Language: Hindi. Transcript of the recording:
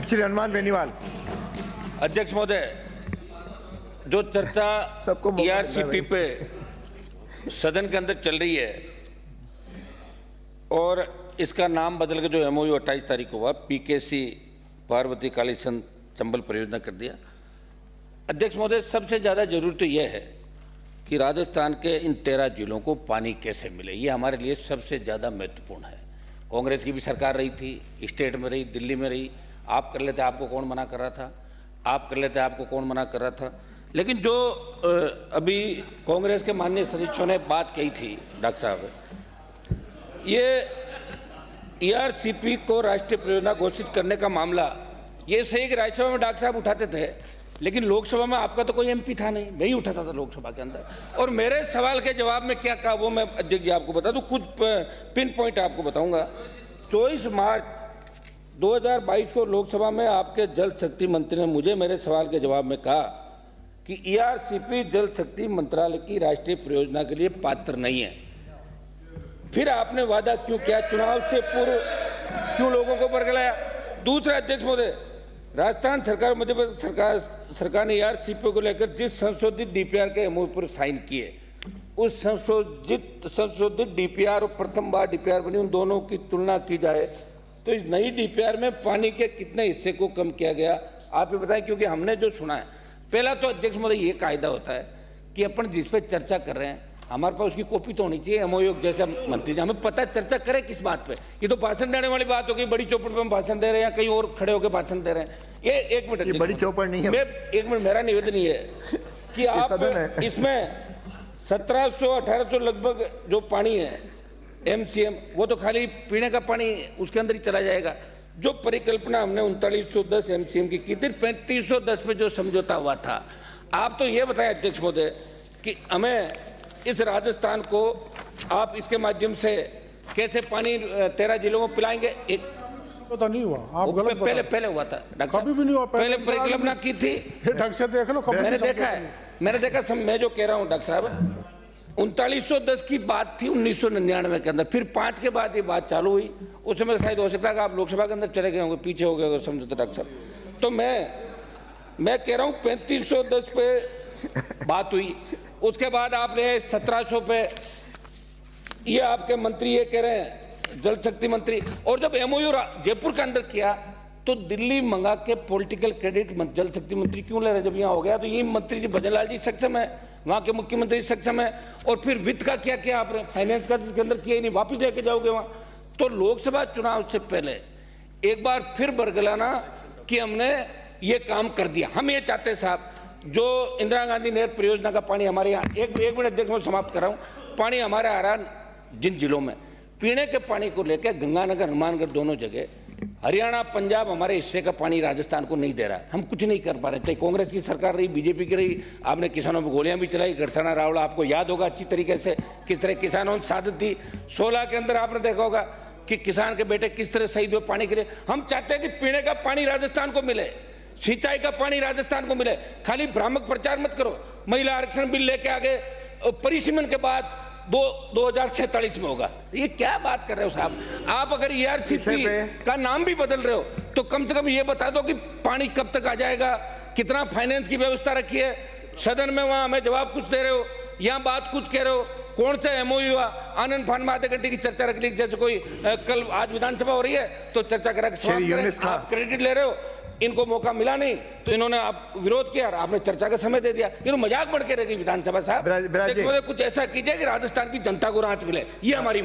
श्री हनुमान बेनीवाल। अध्यक्ष महोदय, जो चर्चा ईआरसीपी पे सदन के अंदर चल रही है और इसका नाम बदल के जो एमओयू 28 तारीख को हुआ, पीकेसी पार्वती कालीचंद चंबल परियोजना कर दिया। अध्यक्ष महोदय, सबसे ज़्यादा जरूरी तो यह है कि राजस्थान के इन 13 जिलों को पानी कैसे मिले, ये हमारे लिए सबसे ज़्यादा महत्वपूर्ण है। कांग्रेस की भी सरकार रही थी, स्टेट में रही, दिल्ली में रही, आप कर लेते आपको कौन मना कर रहा था, आप कर लेते आपको कौन मना कर रहा था। लेकिन जो अभी कांग्रेस के माननीय सदस्यों ने बात कही थी, डॉक्टर साहब, ये ईआरसीपी को राष्ट्रीय परियोजना घोषित करने का मामला, ये सही कि राज्यसभा में डॉक्टर साहब उठाते थे, लेकिन लोकसभा में आपका तो कोई एमपी था नहीं, मैं ही उठाता था लोकसभा के अंदर। और मेरे सवाल के जवाब में क्या कहा वो मैं अध्यक्ष जी आपको बता दूं, कुछ पिन पॉइंट आपको बताऊंगा। 24 मार्च 2022 को लोकसभा में आपके जल शक्ति मंत्री ने मुझे मेरे सवाल के जवाब में कहा कि ईआरसीपी जल शक्ति मंत्रालय की राष्ट्रीय परियोजना के लिए पात्र नहीं है। फिर आपने वादा क्यों किया, चुनाव से पूर्व क्यों लोगों को बरगलाया? दूसरा अध्यक्ष महोदय, राजस्थान सरकार, मध्य प्रदेश सरकार ने ईआरसीपी को लेकर जिस संशोधित डीपीआर के एमओयू पर साइन किए, उस संशोधित डीपीआर और प्रथम बार डीपीआर बनी, उन दोनों की तुलना की जाए तो इस नई डीपीआर में पानी के कितने हिस्से को कम किया गया, आप ये बताएं। क्योंकि हमने जो सुना है, पहला तो अध्यक्ष महोदय ये कायदा होता है कि अपन जिस पे चर्चा कर रहे हैं हमारे पास उसकी कॉपी तो होनी चाहिए। एमओयू जैसे मंत्री जी, हमें पता है चर्चा करें किस बात पे। ये तो भाषण देने वाली बात हो गई, बड़ी चौपड़ पे हम भाषण दे रहे हैं या कहीं और खड़े होकर भाषण दे रहे हैं। ये एक मिनट, ये बड़ी चौपड़ नहीं है। एक मिनट, मेरा निवेदन ये है कि आप इसमें 1700-1800 लगभग जो पानी है एमसीएम, वो तो खाली पीने का पानी उसके अंदर ही चला जाएगा। जो परिकल्पना हमने 3910 एमसीएम की थी, 3510 पे जो समझौता हुआ था, आप तो ये बताएं अध्यक्ष महोदय कि हमें इस राजस्थान को आप इसके माध्यम से कैसे पानी 13 जिलों को पिलाएंगे? एक तो नहीं हुआ, आप गलत पहले हुआ था डॉक्टर, कभी भी नहीं हुआ। पहले परिकल्पना की थी, ढंग से देख लो। मैंने देखा है, मैं जो कह रहा हूँ डॉक्टर साहब, 3910 की बात थी 1999 के अंदर, फिर 5 के बाद ये बात चालू हुई। उस समय शायद हो सकता है कि आप लोकसभा के अंदर चले गए होंगे, पीछे हो गए समझो डॉक्टर साहब। तो मैं कह रहा हूँ 3510 पे बात हुई, उसके बाद आपने 1700 पे, ये आपके मंत्री ये कह रहे हैं जल शक्ति मंत्री। और जब एमओयू जयपुर के अंदर किया तो दिल्ली मंगा के पॉलिटिकल क्रेडिट जल शक्ति मंत्री क्यों ले रहे? जब यहाँ हो गया तो ये मंत्री जी भजन लाल जी सक्षम है, वहाँ के मुख्यमंत्री सक्षम है। और फिर वित्त का क्या किया आपने, फाइनेंस का इसके अंदर किया ही नहीं, वापिस लेके जाओगे वहाँ। तो लोकसभा चुनाव से पहले एक बार फिर बरगलाना कि हमने ये काम कर दिया। हम ये चाहते हैं साहब, जो इंदिरा गांधी नहर परियोजना का पानी हमारे यहाँ, एक मिनट देखो मैं समाप्त कर रहा हूँ, पानी हमारे आ रहा जिन जिलों में पीने के पानी को लेकर गंगानगर हनुमानगढ़ दोनों जगह, हरियाणा पंजाब हमारे हिस्से का पानी राजस्थान को नहीं दे रहा, हम कुछ नहीं कर पा रहे। चाहे कांग्रेस की सरकार रही, बीजेपी की रही, आपने किसानों पर गोलियां भी चलाई, गड़साना रावड़ा, आपको याद होगा अच्छी तरीके से किस तरह किसानों ने साधत दी। 16 के अंदर आपने देखा होगा कि किसान के बेटे किस तरह शहीद हुए पानी के लिए। हम चाहते हैं कि पीने का पानी राजस्थान को मिले, सिंचाई का पानी राजस्थान को मिले। खाली भ्रामक प्रचार मत करो। महिला आरक्षण बिल लेके आगे परिसीमन के बाद 2047 में होगा, ये क्या बात कर रहे हो साहब आप? अगर ईआरसीपी का नाम भी बदल रहे हो तो कम से कम ये बता दो कि पानी कब तक आ जाएगा, कितना फाइनेंस की व्यवस्था रखी है। सदन में वहां हमें जवाब कुछ दे रहे हो, यहाँ बात कुछ कह रहे हो। कौन सा एमओयू हुआ, आनंद फान में आधे घंटे की चर्चा रख ली, जैसे कोई कल आज विधानसभा हो रही है तो चर्चा करा के आप क्रेडिट ले रहे हो। इनको मौका मिला नहीं तो इन्होंने आप विरोध किया, आपने चर्चा का समय दे दिया। ये तो मजाक बढ़ के रहेगी विधानसभा साहब। कुछ ऐसा कीजिए कि राजस्थान की जनता को राहत मिले, ये हमारी